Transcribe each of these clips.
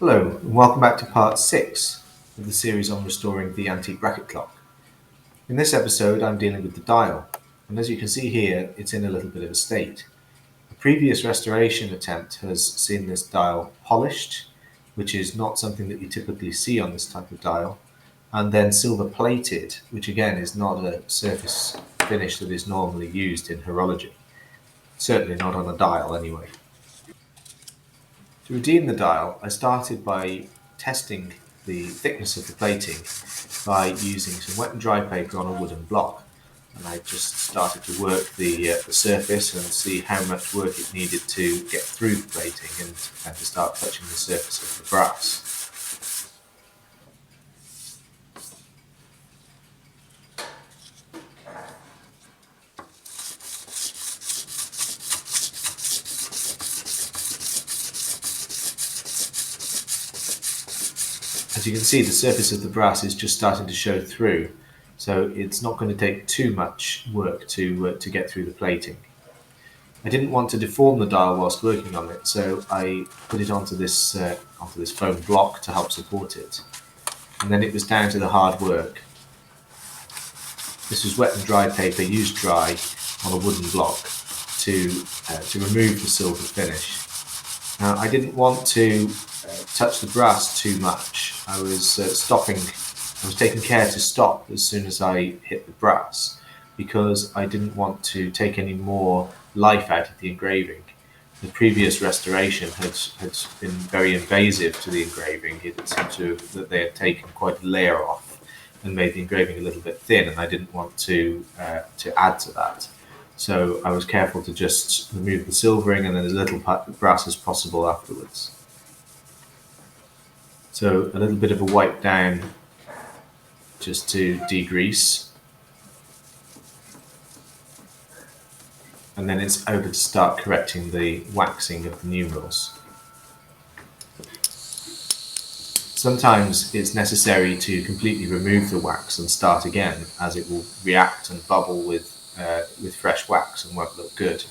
Hello, and welcome back to part 6 of the series on restoring the antique bracket clock. In this episode, I'm dealing with the dial, and as you can see here, it's in a little bit of a state. A previous restoration attempt has seen this dial polished, which is not something that you typically see on this type of dial, and then silver plated, which again is not a surface finish that is normally used in horology. Certainly not on a dial anyway. To redeem the dial, I started by testing the thickness of the plating by using some wet and dry paper on a wooden block. And I just started to work the surface and see how much work it needed to get through the plating and to start touching the surface of the brass. As you can see, the surface of the brass is just starting to show through, so it's not going to take too much work to get through the plating. I didn't want to deform the dial whilst working on it, so I put it onto this foam block to help support it. And then it was down to the hard work. This was wet and dry paper, used dry, on a wooden block to remove the silver finish. Now, I didn't want to touch the brass too much. I was taking care to stop as soon as I hit the brass because I didn't want to take any more life out of the engraving. The previous restoration had been very invasive to the engraving. It seemed that they had taken quite a layer off and made the engraving a little bit thin, and I didn't want to add to that. So I was careful to just remove the silvering and then as little brass as possible afterwards. So a little bit of a wipe down just to degrease. And then it's over to start correcting the waxing of the numerals. Sometimes it's necessary to completely remove the wax and start again, as it will react and bubble with fresh wax and won't look good.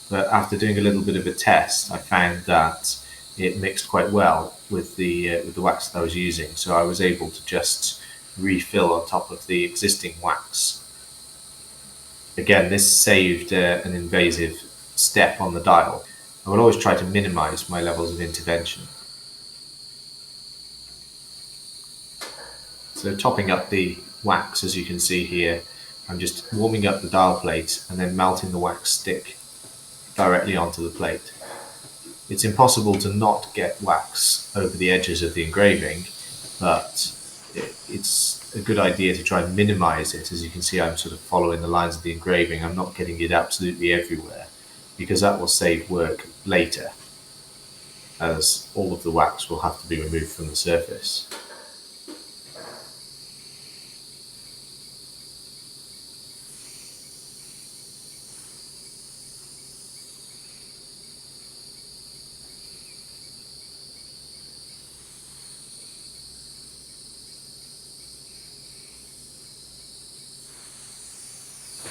But after doing a little bit of a test, I found that it mixed quite well with the wax that I was using, so I was able to just refill on top of the existing wax. Again, this saved an invasive step on the dial. I will always try to minimize my levels of intervention. So topping up the wax, as you can see here, I'm just warming up the dial plate and then melting the wax stick directly onto the plate. It's impossible to not get wax over the edges of the engraving, but it's a good idea to try and minimize it. As you can see, I'm sort of following the lines of the engraving. I'm not getting it absolutely everywhere because that will save work later, as all of the wax will have to be removed from the surface.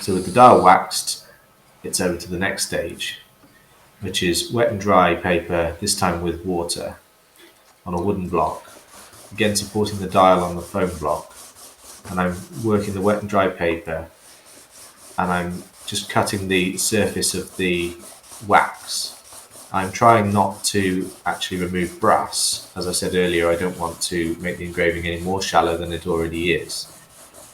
So with the dial waxed, it's over to the next stage, which is wet and dry paper, this time with water, on a wooden block, again supporting the dial on the foam block, and I'm working the wet and dry paper, and I'm just cutting the surface of the wax. I'm trying not to actually remove brass. As I said earlier, I don't want to make the engraving any more shallow than it already is.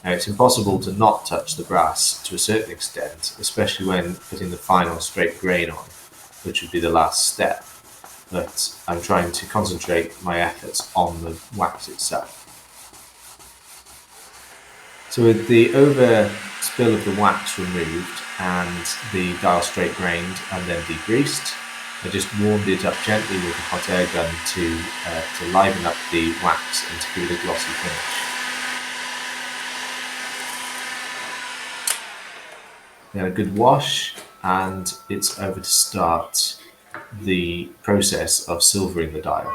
Now, it's impossible to not touch the brass to a certain extent, especially when putting the final straight grain on, which would be the last step. But I'm trying to concentrate my efforts on the wax itself. So with the overspill of the wax removed and the dial straight grained and then degreased, I just warmed it up gently with a hot air gun to liven up the wax and to give it a glossy finish. Then a good wash, and it's over to start the process of silvering the dial.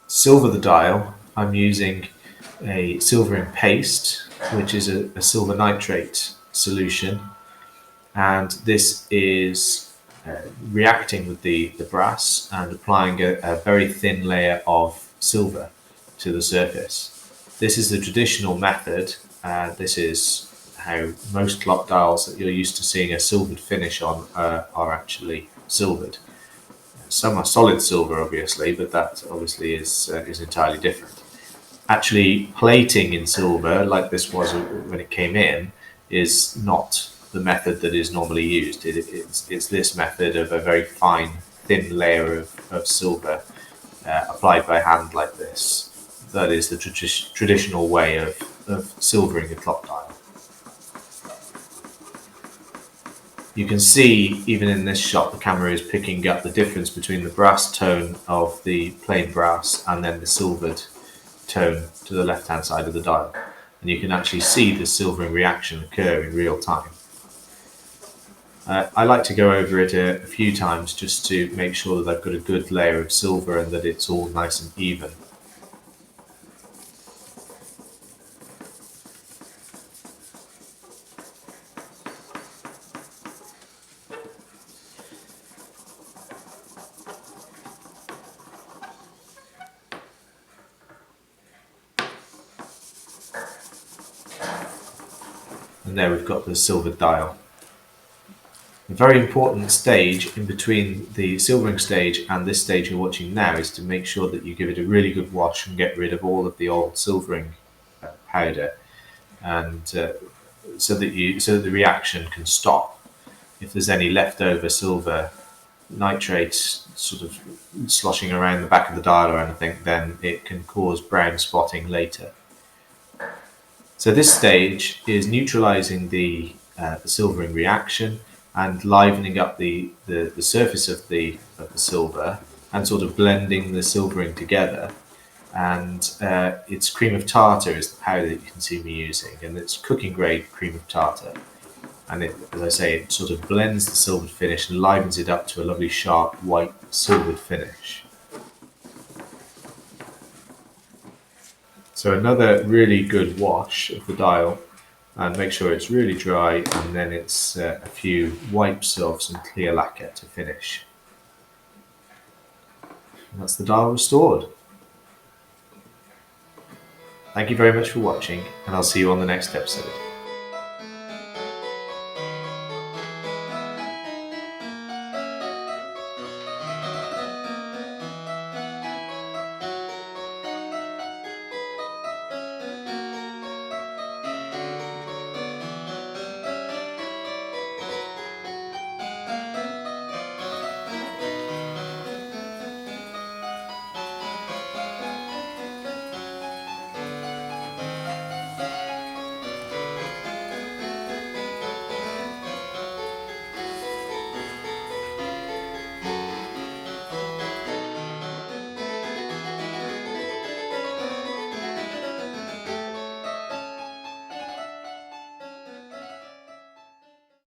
To silver the dial, I'm using a silvering paste, which is a silver nitrate solution, and this is reacting with the brass and applying a very thin layer of silver to the surface. This is the traditional method. This is how most clock dials that you're used to seeing a silvered finish on are actually silvered. Some are solid silver, obviously, but that obviously is entirely different. Actually, plating in silver, like this was when it came in, is not the method that is normally used. It's this method of a very fine, thin layer of silver applied by hand like this. That is the traditional way of silvering a clock dial. You can see, even in this shot, the camera is picking up the difference between the brass tone of the plain brass and then the silvered tone to the left-hand side of the dial. And you can actually see the silvering reaction occur in real time. I like to go over it a few times just to make sure that I've got a good layer of silver and that it's all nice and even. And there we've got the silvered dial. A very important stage in between the silvering stage and this stage you're watching now is to make sure that you give it a really good wash and get rid of all of the old silvering powder, and so that the reaction can stop. If there's any leftover silver nitrate sort of sloshing around the back of the dial or anything, then it can cause brown spotting later. So this stage is neutralizing the silvering reaction and livening up the surface of the silver and sort of blending the silvering together. And it's cream of tartar is the powder that you can see me using, and it's cooking grade cream of tartar. And it, as I say, it sort of blends the silvered finish and livens it up to a lovely sharp white silvered finish. So another really good wash of the dial, and make sure it's really dry, and then it's a few wipes of some clear lacquer to finish. And that's the dial restored. Thank you very much for watching, and I'll see you on the next episode.